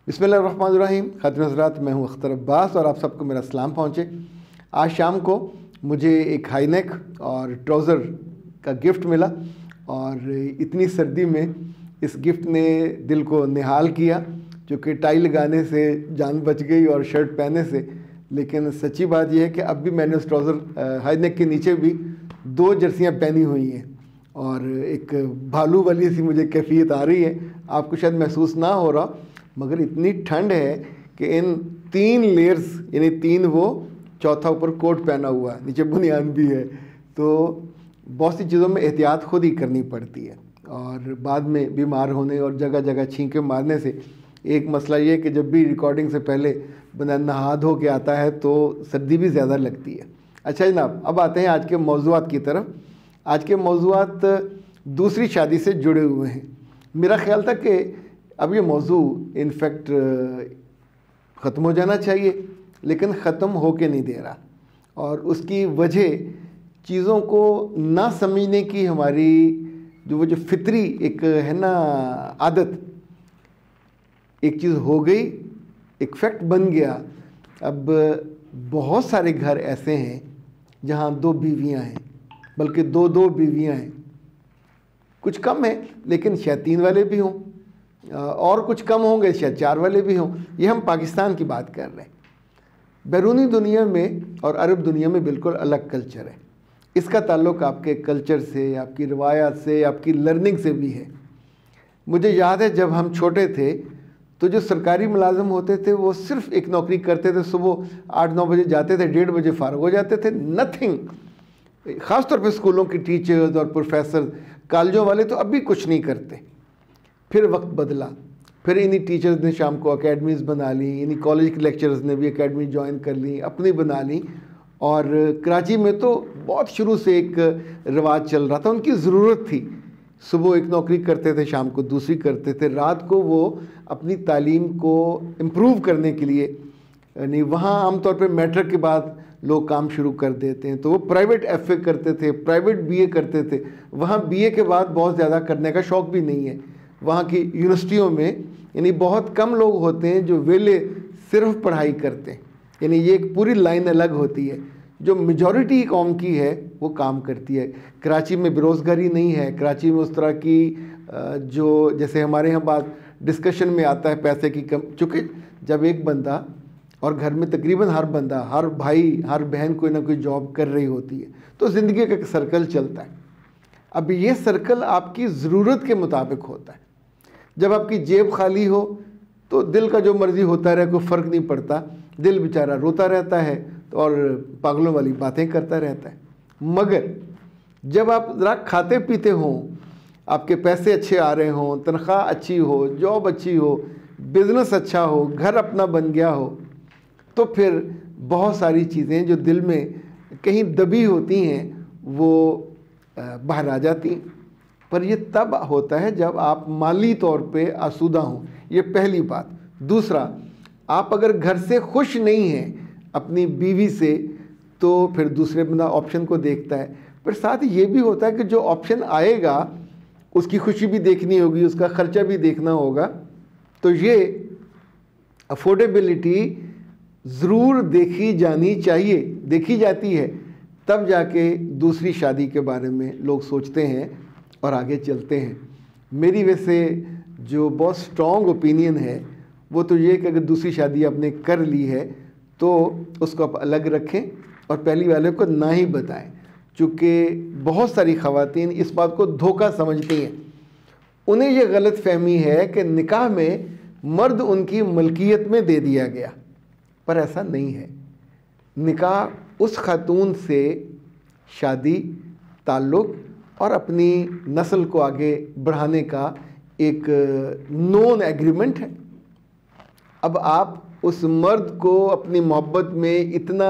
بسم اللہ الرحمن الرحیم. خاتون حضرات، میں ہوں اختر عباس اور آپ سب کو میرا سلام پہنچے. آج شام کو مجھے ایک ہائی نیک اور ٹراؤزر کا گفٹ ملا اور اتنی سردی میں اس گفٹ نے دل کو نہال کیا، چونکہ ٹائی لگانے سے جان بچ گئی اور شرٹ پہننے سے. لیکن سچی بات یہ ہے کہ اب بھی میں نے اس ٹراؤزر ہائی نیک کے نیچے بھی 2 جرسیاں پہنی ہوئی ہیں اور ایک بھالو والی سی مجھے کیفیت آ رہی ہے. آپ کو شاید محسوس نہ ہو رہا، مگر اتنی ٹھنڈ ہے کہ ان 3 لیئرز یعنی 3 وہ چوتھا اوپر کوٹ پہنا ہوا ہے، نیچے بنیان بھی ہے. تو بہت سی چیزوں میں احتیاط خود ہی کرنی پڑتی ہے اور بعد میں بیمار ہونے اور جگہ جگہ چھینکے مارنے سے. ایک مسئلہ یہ ہے کہ جب بھی ریکارڈنگ سے پہلے بندہ نہا دھو کے آتا ہے تو سردی بھی زیادہ لگتی ہے. اچھا جناب، اب آتے ہیں آج کے موضوعات کی طرف. آج کے موضوعات دوسری شادی سے جڑے ہوئے ہیں. میرا خیال تھا کہ اب یہ موضوع انفیکٹ ختم ہو جانا چاہیے، لیکن ختم ہو کے نہیں دے رہا. اور اس کی وجہ چیزوں کو نہ سمجھنے کی ہماری جو فطری ایک ہے نا عادت، ایک چیز ہو گئی، ایک فیکٹ بن گیا. اب بہت سارے گھر ایسے ہیں جہاں 2 بیویاں ہیں، بلکہ 2 بیویاں ہیں. کچھ کم ہیں لیکن شاید 3 والے بھی ہوں، اور کچھ کم ہوں گے شاید 4 والے بھی ہوں. یہ ہم پاکستان کی بات کر رہے ہیں. بیرونی دنیا میں اور عرب دنیا میں بالکل الگ کلچر ہے. اس کا تعلق آپ کے کلچر سے، آپ کی روایات سے، آپ کی لرننگ سے بھی ہے. مجھے یاد ہے جب ہم چھوٹے تھے تو جو سرکاری ملازم ہوتے تھے وہ صرف ایک نوکری کرتے تھے، صبح 8-9 بجے جاتے تھے، 1:30 بجے فارغ ہو جاتے تھے. نتھنگ. خاص طور پہ اسکولوں کی ٹیچرز اور پروفیسر، کالجوں والے تو اب بھی کچھ نہیں کرتے. پھر وقت بدلا، پھر انہی ٹیچرز نے شام کو اکیڈمیز بنا لیں، انہی کالج کے لیکچرز نے بھی اکیڈمی جوائن کر لی، اپنی بنا لی. اور کراچی میں تو بہت شروع سے ایک رواج چل رہا تھا. ان کی ضرورت تھی. صبح ایک نوکری کرتے تھے، شام کو دوسری کرتے تھے. رات کو وہ اپنی تعلیم کو امپروو کرنے کے لیے، یعنی وہاں عام طور پہ میٹرک کے بعد لوگ کام شروع کر دیتے ہیں، تو وہ پرائیویٹ ایف اے کرتے تھے، پرائیویٹ بی اے کرتے تھے. وہاں بی اے کے بعد بہت زیادہ کرنے کا شوق بھی نہیں ہے. وہاں کی یونیورسٹیوں میں یعنی بہت کم لوگ ہوتے ہیں جو ویلے صرف پڑھائی کرتے ہیں. یعنی یہ ایک پوری لائن الگ ہوتی ہے. جو میجورٹی قوم کی ہے وہ کام کرتی ہے. کراچی میں بے روزگاری نہیں ہے. کراچی میں اس طرح کی جو جیسے ہمارے یہاں بات ڈسکشن میں آتا ہے پیسے کی کم، چونکہ جب ایک بندہ اور گھر میں تقریباً ہر بندہ، ہر بھائی، ہر بہن کوئی نہ کوئی جاب کر رہی ہوتی ہے تو زندگی کا ایک سرکل چلتا ہے. اب یہ سرکل آپ کی ضرورت کے مطابق ہوتا ہے. جب آپ کی جیب خالی ہو تو دل کا جو مرضی ہوتا رہے، کوئی فرق نہیں پڑتا. دل بیچارہ روتا رہتا ہے اور پاگلوں والی باتیں کرتا رہتا ہے. مگر جب آپ ذرا کھاتے پیتے ہوں، آپ کے پیسے اچھے آ رہے ہوں، تنخواہ اچھی ہو، جاب اچھی ہو، بزنس اچھا ہو، گھر اپنا بن گیا ہو، تو پھر بہت ساری چیزیں جو دل میں کہیں دبی ہوتی ہیں وہ باہر آ جاتی ہیں. پر یہ تب ہوتا ہے جب آپ مالی طور پہ آسودہ ہوں. یہ پہلی بات. دوسرا، آپ اگر گھر سے خوش نہیں ہیں اپنی بیوی سے تو پھر دوسرے بندہ آپشن کو دیکھتا ہے. پھر ساتھ یہ بھی ہوتا ہے کہ جو آپشن آئے گا اس کی خوشی بھی دیکھنی ہوگی، اس کا خرچہ بھی دیکھنا ہوگا. تو یہ افورڈیبلٹی ضرور دیکھی جانی چاہیے، دیکھی جاتی ہے. تب جا کے دوسری شادی کے بارے میں لوگ سوچتے ہیں اور آگے چلتے ہیں. میری ویسے جو بہت سٹرونگ اوپینین ہے وہ تو یہ کہ اگر دوسری شادی آپ نے کر لی ہے تو اس کو آپ الگ رکھیں اور پہلی والے کو نہ ہی بتائیں. چونکہ بہت ساری خواتین اس بات کو دھوکہ سمجھتی ہیں. انہیں یہ غلط فہمی ہے کہ نکاح میں مرد ان کی ملکیت میں دے دیا گیا، پر ایسا نہیں ہے. نکاح اس خاتون سے شادی، تعلق اور اپنی نسل کو آگے بڑھانے کا ایک نون ایگریمنٹ ہے. اب آپ اس مرد کو اپنی محبت میں اتنا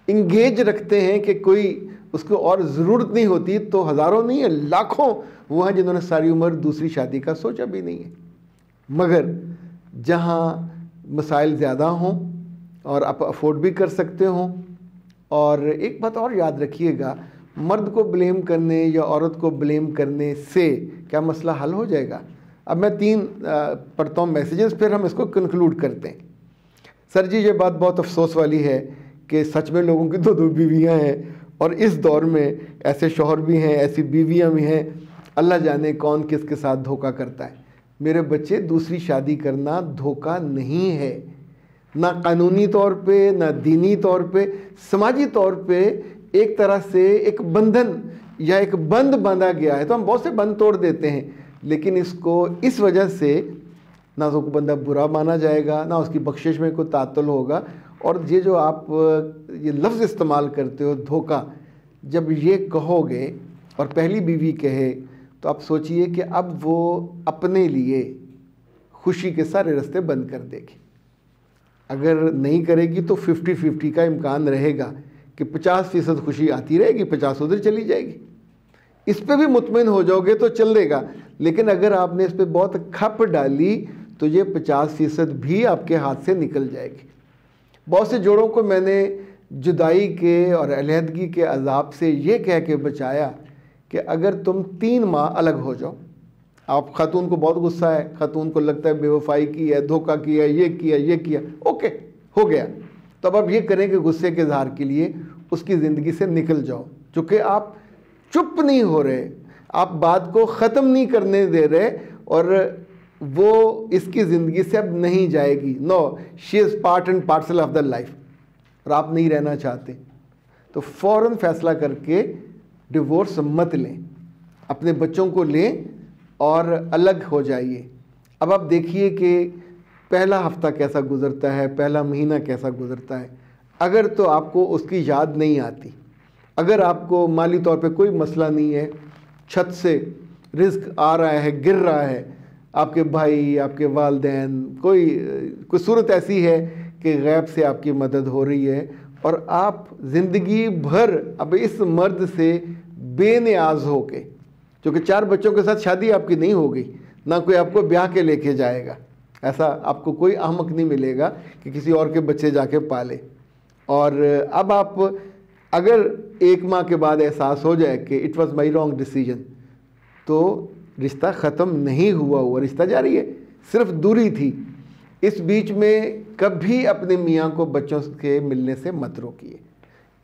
انگیج رکھتے ہیں کہ کوئی اس کو اور ضرورت نہیں ہوتی، تو ہزاروں نہیں ہیں، لاکھوں وہ ہیں جنہوں نے ساری عمر دوسری شادی کا سوچا بھی نہیں ہے. مگر جہاں مسائل زیادہ ہوں اور آپ افورڈ بھی کر سکتے ہوں. اور ایک بات اور یاد رکھیے گا، مرد کو بلیم کرنے یا عورت کو بلیم کرنے سے کیا مسئلہ حل ہو جائے گا؟ اب میں 3 پڑھتا ہوں میسیجز، پھر ہم اس کو کنکلوڈ کرتے ہیں۔ سر جی یہ بات بہت افسوس والی ہے کہ سچ میں لوگوں کی 2 بیویاں ہیں، اور اس دور میں ایسے شوہر بھی ہیں، ایسی بیویاں بھی ہیں، اللہ جانے کون کس کے ساتھ دھوکہ کرتا ہے۔ میرے بچے، دوسری شادی کرنا دھوکہ نہیں ہے، نہ قانونی طور پہ، نہ دینی طور پہ، سماجی طور پہ ایک طرح سے ایک بندھن یا ایک بند باندھا گیا ہے۔ تو ہم بہت سے بند توڑ دیتے ہیں، لیکن اس کو اس وجہ سے نہ تو کوئی بندہ برا مانا جائے گا، نہ اس کی بخشش میں کوئی تعطل ہوگا۔ اور یہ جو آپ یہ لفظ استعمال کرتے ہو دھوکہ، جب یہ کہو گے اور پہلی بیوی کہے تو آپ سوچئے کہ اب وہ اپنے لیے خوشی کے سارے راستے بند کر دے گی۔ اگر نہیں کرے گی تو 50-50 کا امکان رہے گا کہ 50% خوشی آتی رہے گی، 50 ادھر چلی جائے گی۔ اس پہ بھی مطمئن ہو جاؤ گے تو چل دے گا، لیکن اگر آپ نے اس پہ بہت کھپ ڈالی تو یہ 50% بھی آپ کے ہاتھ سے نکل جائے گی۔ بہت سے جوڑوں کو میں نے جدائی کے اور علیحدگی کے عذاب سے یہ کہہ کے بچایا کہ اگر تم 3 ماہ الگ ہو جاؤ، آپ خاتون کو بہت غصہ ہے، خاتون کو لگتا ہے بے وفائی کی ہے، دھوکہ کیا، یہ کیا، اوکے ہو گیا، تو اب آپ یہ کریں کہ غصے کے اظہار کے لیے اس کی زندگی سے نکل جاؤ، چونکہ آپ چپ نہیں ہو رہے، آپ بات کو ختم نہیں کرنے دے رہے، اور وہ اس کی زندگی سے اب نہیں جائے گی۔ No, she is part and parcel of the life, اور آپ نہیں رہنا چاہتے تو فوراً فیصلہ کر کے ڈیورس مت لیں، اپنے بچوں کو لیں اور الگ ہو جائیے۔ اب آپ دیکھیے کہ پہلا ہفتہ کیسا گزرتا ہے، پہلا مہینہ کیسا گزرتا ہے۔ اگر تو آپ کو اس کی یاد نہیں آتی، اگر آپ کو مالی طور پہ کوئی مسئلہ نہیں ہے، چھت سے رزق آ رہا ہے، گر رہا ہے، آپ کے بھائی، آپ کے والدین، کوئی صورت ایسی ہے کہ غیب سے آپ کی مدد ہو رہی ہے، اور آپ زندگی بھر اب اس مرد سے بے نیاز ہو کے، کیونکہ 4 بچوں کے ساتھ شادی آپ کی نہیں ہوگی، نہ کوئی آپ کو بیاہ کے لے کے جائے گا، ایسا آپ کو کوئی احمق نہیں ملے گا کہ کسی اور کے بچے جا کے پالے۔ اور اب آپ اگر 1 ماہ کے بعد احساس ہو جائے کہ it was my wrong decision, تو رشتہ ختم نہیں ہوا رشتہ جاری ہے، صرف دوری تھی۔ اس بیچ میں کبھی اپنے میاں کو بچوں کے ملنے سے مت روکیے۔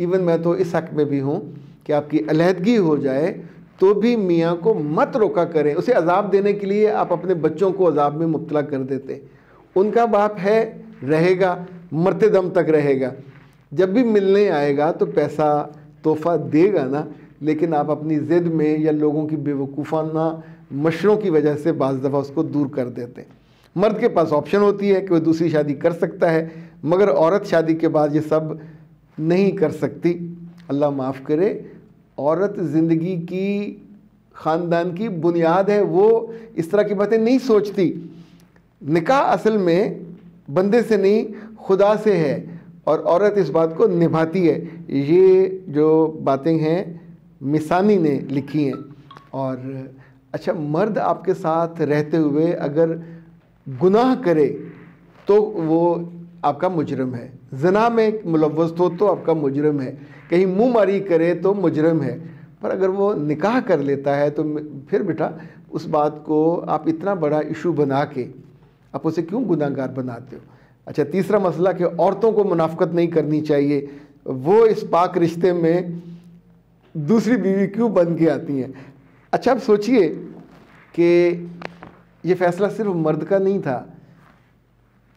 ایون میں تو اس حق میں بھی ہوں کہ آپ کی علیحدگی ہو جائے تو بھی میاں کو مت روکا کریں، اسے عذاب دینے کے لیے آپ اپنے بچوں کو عذاب میں مبتلا کر دیتے۔ ان کا باپ ہے، رہے گا، مرتے دم تک رہے گا، جب بھی ملنے آئے گا تو پیسہ تحفہ دے گا نا، لیکن آپ اپنی ضد میں یا لوگوں کی بے وقوفانہ مشوروں کی وجہ سے بعض دفعہ اس کو دور کر دیتے۔ مرد کے پاس آپشن ہوتی ہے کہ وہ دوسری شادی کر سکتا ہے، مگر عورت شادی کے بعد یہ سب نہیں کر سکتی۔ اللہ معاف کرے، عورت زندگی کی، خاندان کی بنیاد ہے، وہ اس طرح کی باتیں نہیں سوچتی۔ نکاح اصل میں بندے سے نہیں، خدا سے ہے، اور عورت اس بات کو نبھاتی ہے۔ یہ جو باتیں ہیں مسانی نے لکھی ہیں۔ اور اچھا، مرد آپ کے ساتھ رہتے ہوئے اگر گناہ کرے تو وہ آپ کا مجرم ہے، زنا میں ملوث ہو تو آپ کا مجرم ہے، کہیں منہ ماری کرے تو مجرم ہے، پر اگر وہ نکاح کر لیتا ہے تو پھر بیٹا اس بات کو آپ اتنا بڑا ایشو بنا کے آپ اسے کیوں گناہ گار بناتے ہو؟ اچھا، تیسرا مسئلہ کہ عورتوں کو منافقت نہیں کرنی چاہیے، وہ اس پاک رشتے میں دوسری بیوی کیوں بن کے آتی ہیں؟ اچھا، اب سوچئے کہ یہ فیصلہ صرف مرد کا نہیں تھا،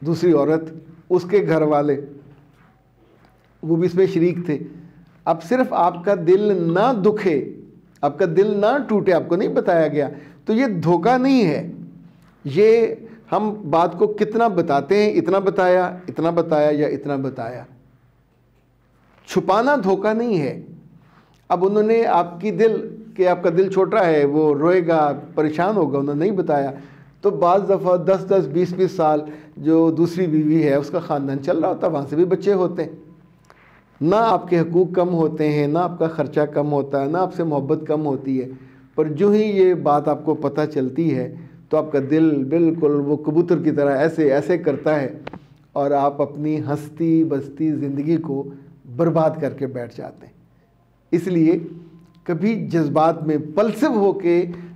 دوسری عورت، اس کے گھر والے، وہ بھی اس میں شریک تھے۔ اب صرف آپ کا دل نہ دکھے، آپ کا دل نہ ٹوٹے، آپ کو نہیں بتایا گیا تو یہ دھوکہ نہیں ہے۔ یہ ہم بات کو کتنا بتاتے ہیں، اتنا بتایا، اتنا بتایا یا اتنا بتایا، چھپانا دھوکہ نہیں ہے۔ اب انہوں نے آپ کی دل کہ آپ کا دل چھوٹا ہے، وہ روئے گا، پریشان ہوگا، انہوں نے نہیں بتایا، تو بعض دفعہ 10-10 20-20 سال جو دوسری بیوی ہے اس کا خاندان چل رہا ہوتا ہے، وہاں سے بھی بچے ہوتے ہیں، نہ آپ کے حقوق کم ہوتے ہیں، نہ آپ کا خرچہ کم ہوتا ہے، نہ آپ سے محبت کم ہوتی ہے، پر جو ہی یہ بات آپ کو پتہ چلتی ہے تو آپ کا دل بالکل وہ کبوتر کی طرح ایسے ایسے کرتا ہے، اور آپ اپنی ہستی بستی زندگی کو برباد کر کے بیٹھ جاتے ہیں۔ اس لیے کبھی جذبات میں پلسو ہو کے